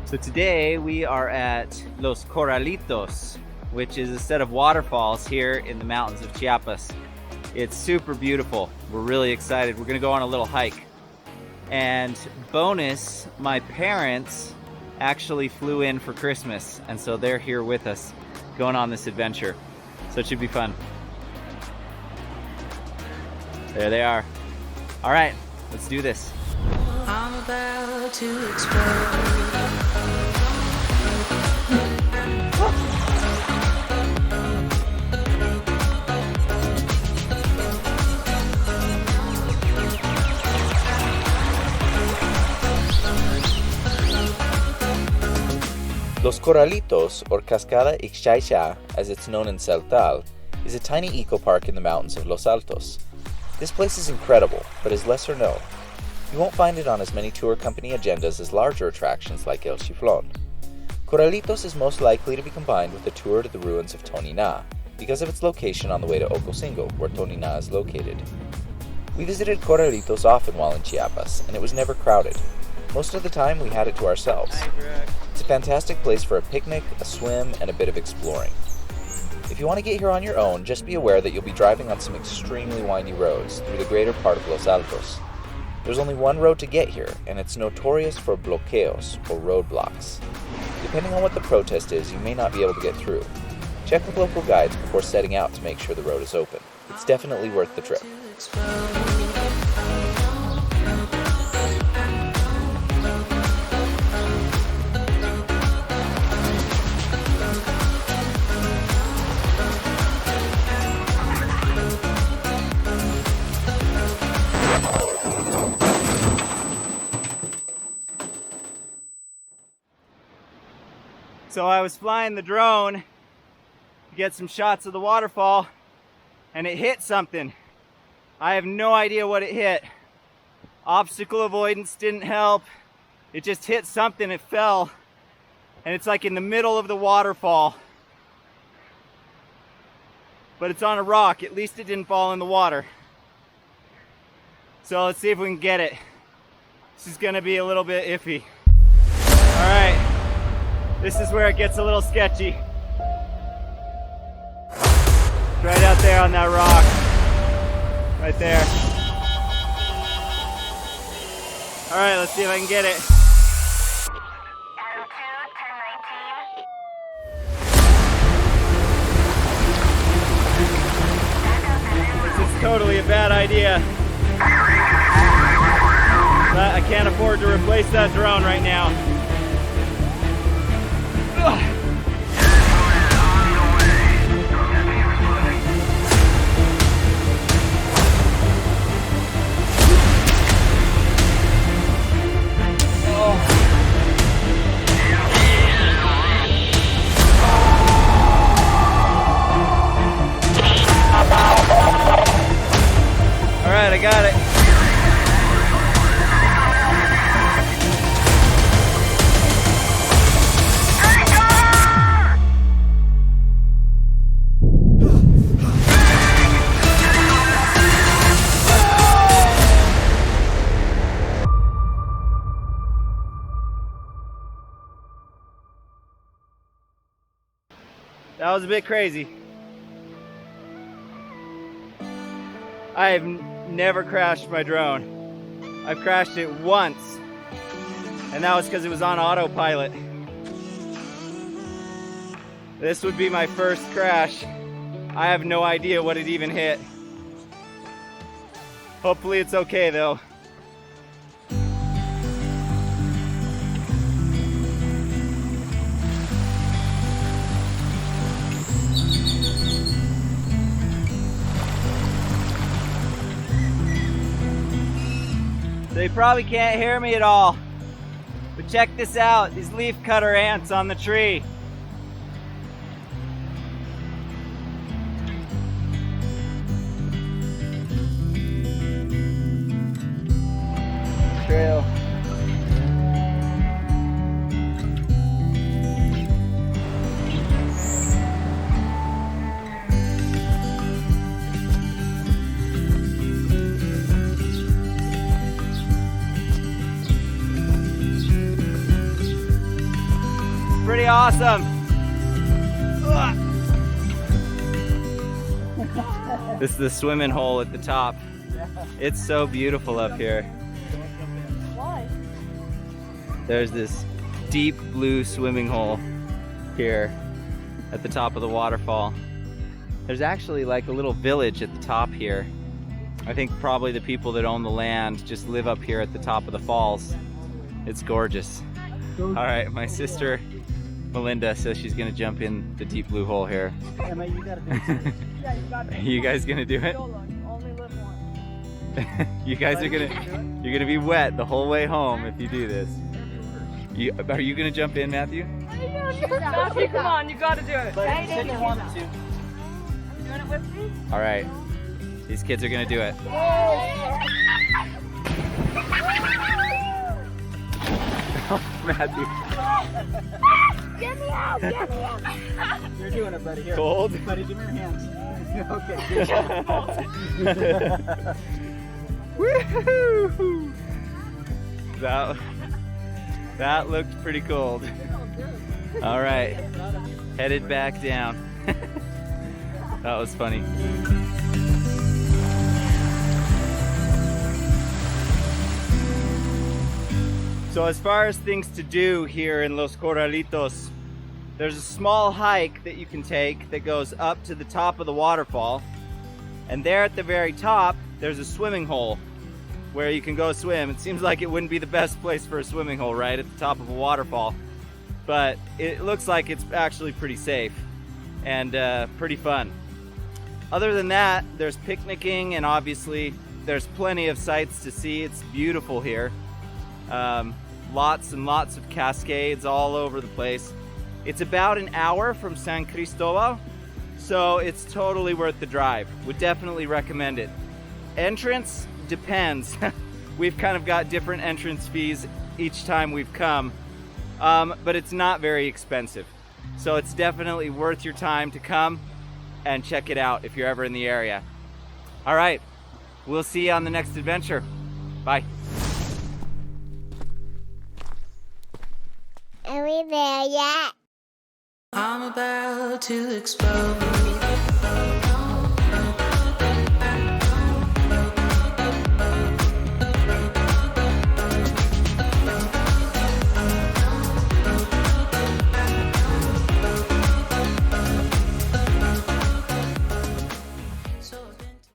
So today we are at Los Corralitos, which is a set of waterfalls here in the mountains of Chiapas. It's super beautiful. We're really excited. We're gonna go on a little hike. And bonus, my parents actually flew in for Christmas, and so they're here with us going on this adventure. So it should be fun. There they are. All right, let's do this. I'm about to explode. Los Corralitos, or Cascada el Corralito, as it's known in Celtal, is a tiny eco-park in the mountains of Los Altos. This place is incredible, but is lesser known. You won't find it on as many tour company agendas as larger attractions like El Chiflón. Corralitos is most likely to be combined with a tour to the ruins of Tonina, because of its location on the way to Ocosingo, where Tonina is located. We visited Corralitos often while in Chiapas, and it was never crowded. Most of the time, we had it to ourselves. It's a fantastic place for a picnic, a swim, and a bit of exploring. If you want to get here on your own, just be aware that you'll be driving on some extremely windy roads through the greater part of Los Altos. There's only one road to get here, and it's notorious for bloqueos, or roadblocks. Depending on what the protest is, you may not be able to get through. Check with local guides before setting out to make sure the road is open. It's definitely worth the trip. So I was flying the drone to get some shots of the waterfall, and it hit something. I have no idea what it hit. Obstacle avoidance didn't help. It just hit something, it fell, and it's like in the middle of the waterfall. But it's on a rock. At least it didn't fall in the water. So let's see if we can get it. This is gonna be a little bit iffy. All right. This is where it gets a little sketchy. Right out there on that rock. Right there. All right, let's see if I can get it. This is totally a bad idea. But I can't afford to replace that drone right now. All right, I got it. That was a bit crazy. I've never crashed my drone. I've crashed it once, and that was because it was on autopilot. This would be my first crash. I have no idea what it even hit. Hopefully it's okay though. They probably can't hear me at all, but check this out, these leaf cutter ants on the tree. Trail. awesome. This is the swimming hole at the top. It's so beautiful up here. Why? There's this deep blue swimming hole here at the top of the waterfall. There's actually like a little village at the top here. I think probably the people that own the land just live up here at the top of the falls. It's gorgeous. All right, my sister Melinda says she's gonna jump in the deep blue hole here. Emma, you gotta do it. Yeah, you got Are you guys gonna do it? Only live once. You guys are you're gonna be wet the whole way home if you do this. Are you gonna jump in, Matthew? Matthew, come on, you gotta do it. But you said you wanted to. You doing it with me? All right, these kids are gonna do it. Matthew. Get me out! Get me out! You're doing it, buddy. Here. Cold? Buddy, give me your hands. Okay, good job. Woohoo! That looked pretty cold. All right, headed back down. That was funny. So as far as things to do here in Los Corralitos, there's a small hike that you can take that goes up to the top of the waterfall. And there at the very top, there's a swimming hole where you can go swim. It seems like it wouldn't be the best place for a swimming hole, right, at the top of a waterfall. But it looks like it's actually pretty safe and pretty fun. Other than that, there's picnicking, and obviously there's plenty of sights to see. It's beautiful here. Lots and lots of cascades all over the place. It's about an hour from San Cristobal, so it's totally worth the drive. Would definitely recommend it. Entrance depends. We've kind of got different entrance fees each time we've come, but it's not very expensive. So it's definitely worth your time to come and check it out if you're ever in the area. All right, we'll see you on the next adventure. Bye. Are we there yet? I'm about to explode.